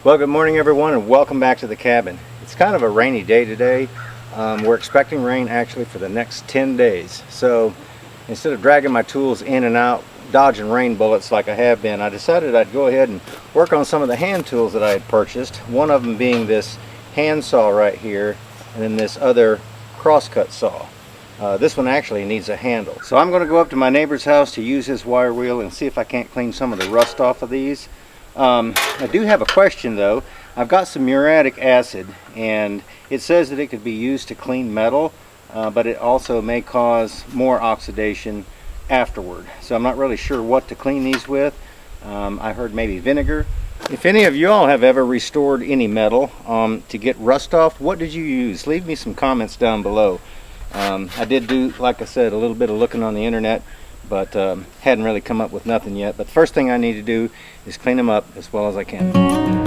Well, good morning everyone and welcome back to the cabin. It's kind of a rainy day today. We're expecting rain actually for the next 10 days. So instead of dragging my tools in and out, dodging rain bullets like I have been, I decided I'd go ahead and work on some of the hand tools that I had purchased. One of them being this hand saw right here, and then this other crosscut saw. This one actually needs a handle. So I'm going to go up to my neighbor's house to use his wire wheel and see if I can't clean some of the rust off of these. I do have a question though. I've got some muriatic acid and it says that it could be used to clean metal, but it also may cause more oxidation afterward. So I'm not really sure what to clean these with. I heard maybe vinegar. If any of y'all have ever restored any metal to get rust off, what did you use? Leave me some comments down below. I did do, like I said, a little bit of looking on the internet, but hadn't really come up with nothing yet. But the first thing I need to do is clean them up as well as I can.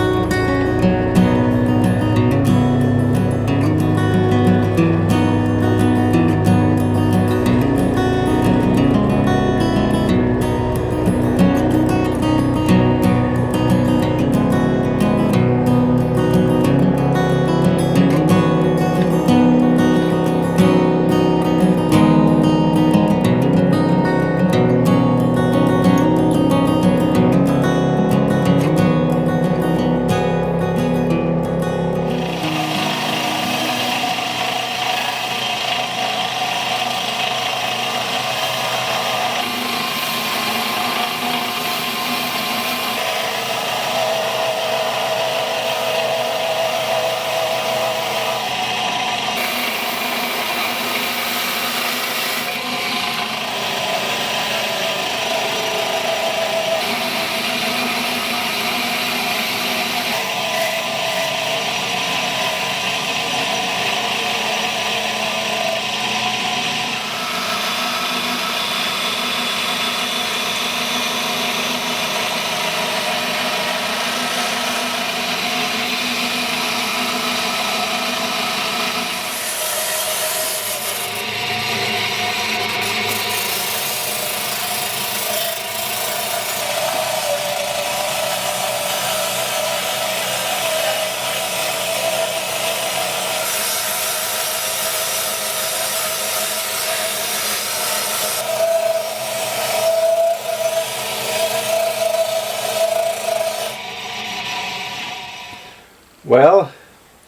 Well,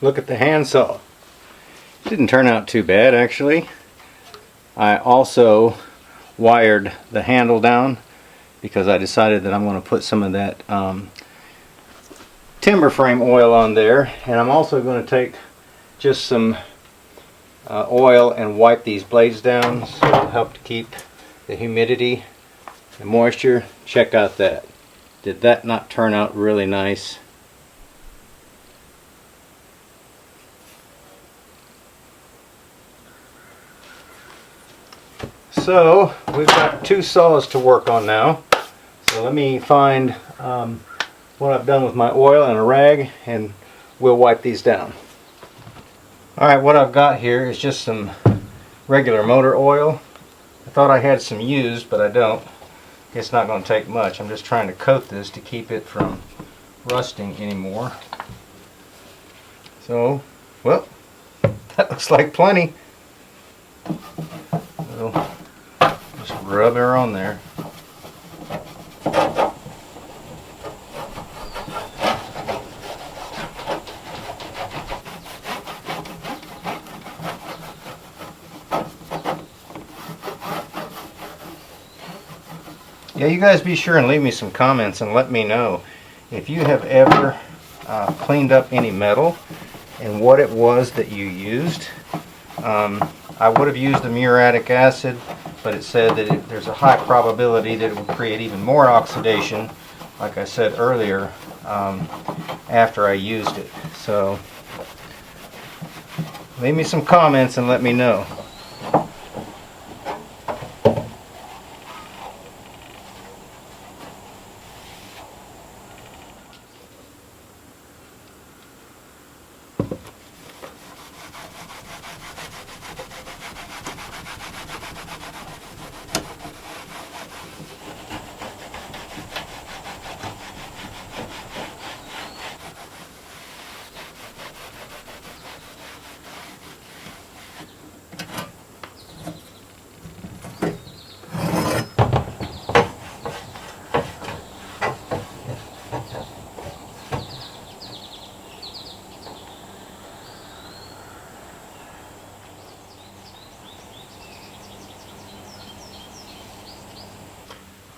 look at the handsaw. Didn't turn out too bad actually. I also wired the handle down because I decided that I'm going to put some of that timber frame oil on there, and I'm also going to take just some oil and wipe these blades down so it'll help to keep the humidity and moisture. Check out that. Did that not turn out really nice? So we've got two saws to work on now. So let me find what I've done with my oil and a rag, and we'll wipe these down. Alright, what I've got here is just some regular motor oil. I thought I had some used, but I don't. It's not going to take much. I'm just trying to coat this to keep it from rusting anymore. So, well, that looks like plenty. So, just rub her on there. Yeah, you guys be sure and leave me some comments and let me know if you have ever cleaned up any metal and what it was that you used. I would have used the muriatic acid, but it said that there's a high probability that it will create even more oxidation, like I said earlier, after I used it. So leave me some comments and let me know.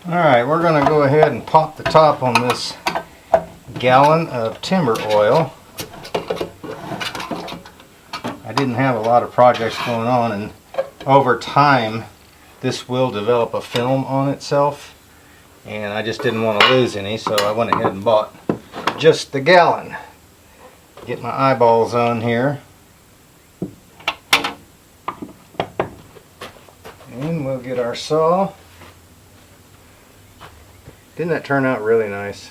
Alright, we're going to go ahead and pop the top on this gallon of timber oil. I didn't have a lot of projects going on, and over time this will develop a film on itself, and I just didn't want to lose any, so I went ahead and bought just the gallon. Get my eyeballs on here, and we'll get our saw. Didn't that turn out really nice?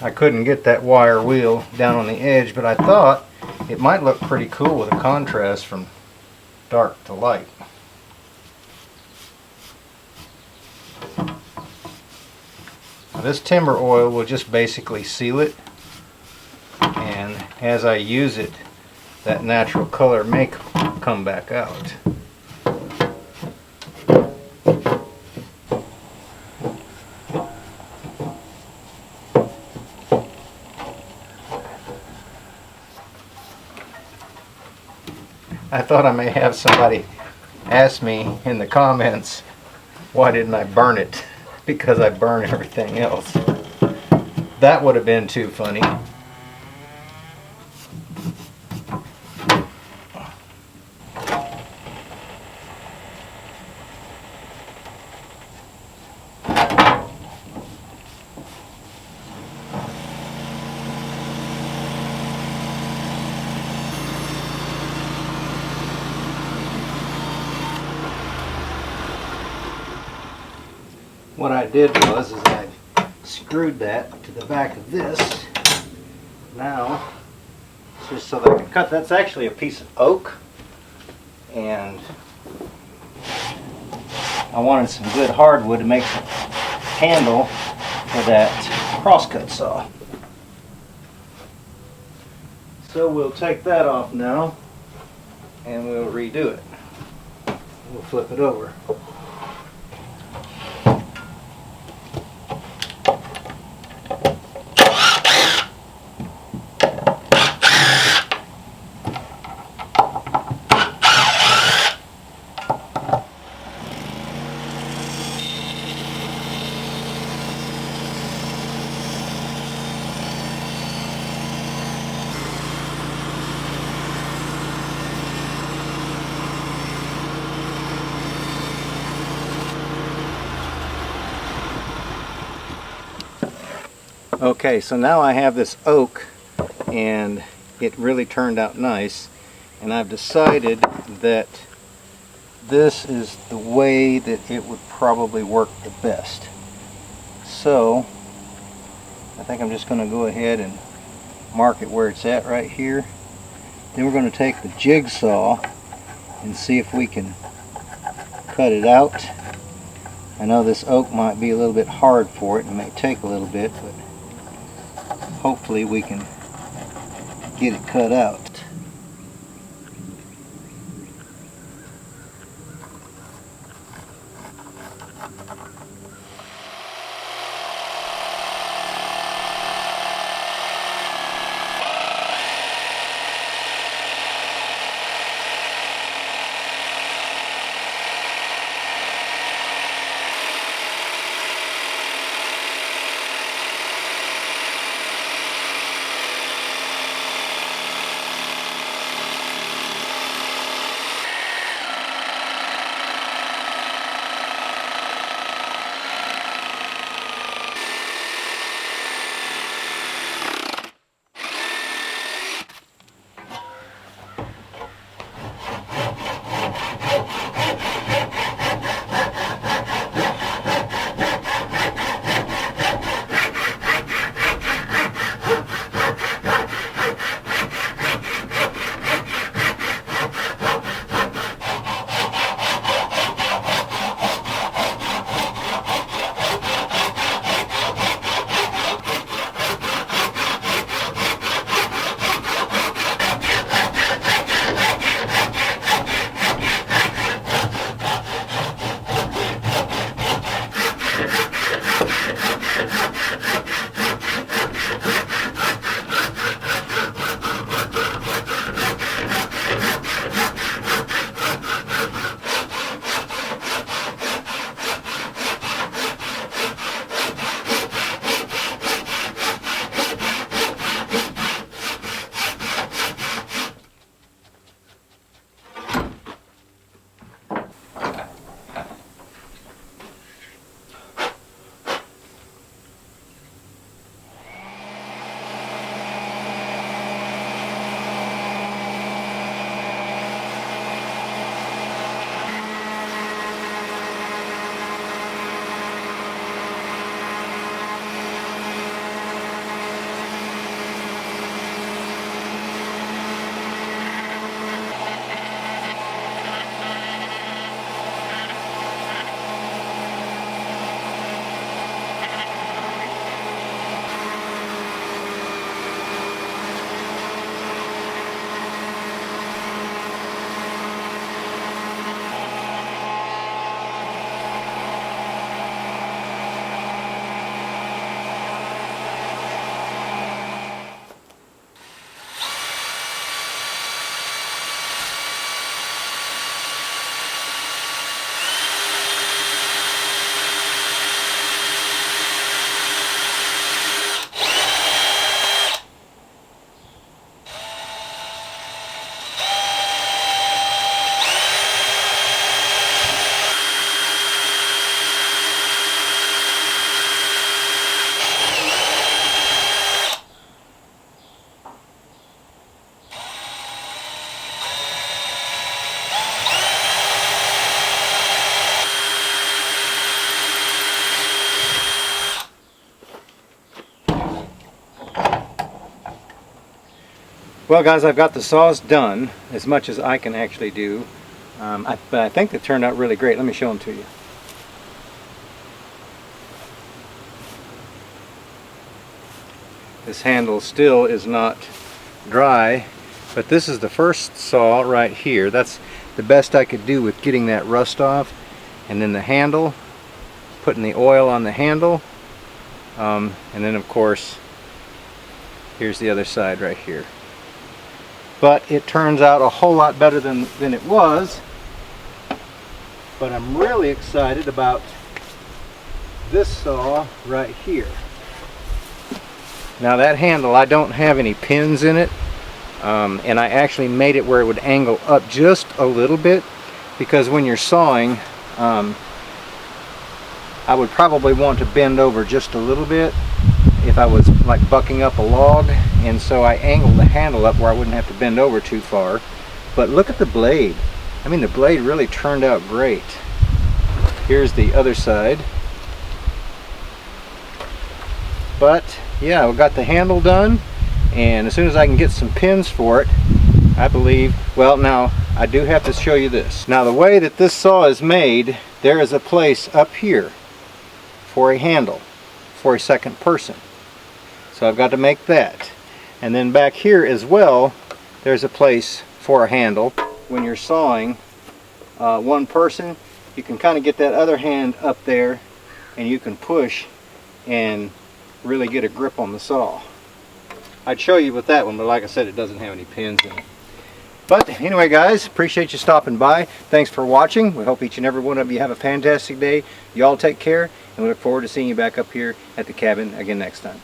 I couldn't get that wire wheel down on the edge, but I thought it might look pretty cool with a contrast from dark to light. This timber oil will just basically seal it, and as I use it, that natural color may come back out. I thought I may have somebody ask me in the comments, why didn't I burn it? Because I burn everything else. That would have been too funny. What I did was I screwed that to the back of this. Now, it's just so that I can cut. That's actually a piece of oak, and I wanted some good hardwood to make the handle for that crosscut saw. So we'll take that off now, and we'll redo it. We'll flip it over. Okay, so now I have this oak, and it really turned out nice, and I've decided that this is the way that it would probably work the best. So I think I'm just going to go ahead and mark it where it's at right here. Then we're going to take the jigsaw and see if we can cut it out. I know this oak might be a little bit hard for it and it may take a little bit, but hopefully we can get it cut out. Well guys, I've got the saws done as much as I can actually do. But I think they turned out really great. Let me show them to you. This handle still is not dry, but this is the first saw right here. That's the best I could do with getting that rust off. And then the handle, putting the oil on the handle, and then of course here's the other side right here. But it turns out a whole lot better than it was. But I'm really excited about this saw right here. Now that handle, I don't have any pins in it, and I actually made it where it would angle up just a little bit, because when you're sawing, I would probably want to bend over just a little bit if I was like bucking up a log, and so I angled the handle up where I wouldn't have to bend over too far. But look at the blade. I mean, the blade really turned out great. Here's the other side. But yeah, we got the handle done, and as soon as I can get some pins for it, I believe, well, now I do have to show you this. Now the way that this saw is made, there is a place up here for a handle for a second person. So I've got to make that. And then back here as well, there's a place for a handle. When you're sawing one person, you can kind of get that other hand up there and you can push and really get a grip on the saw. I'd show you with that one, but like I said, it doesn't have any pins in it. But anyway guys, appreciate you stopping by. Thanks for watching. We hope each and every one of you have a fantastic day. You all take care, and we look forward to seeing you back up here at the cabin again next time.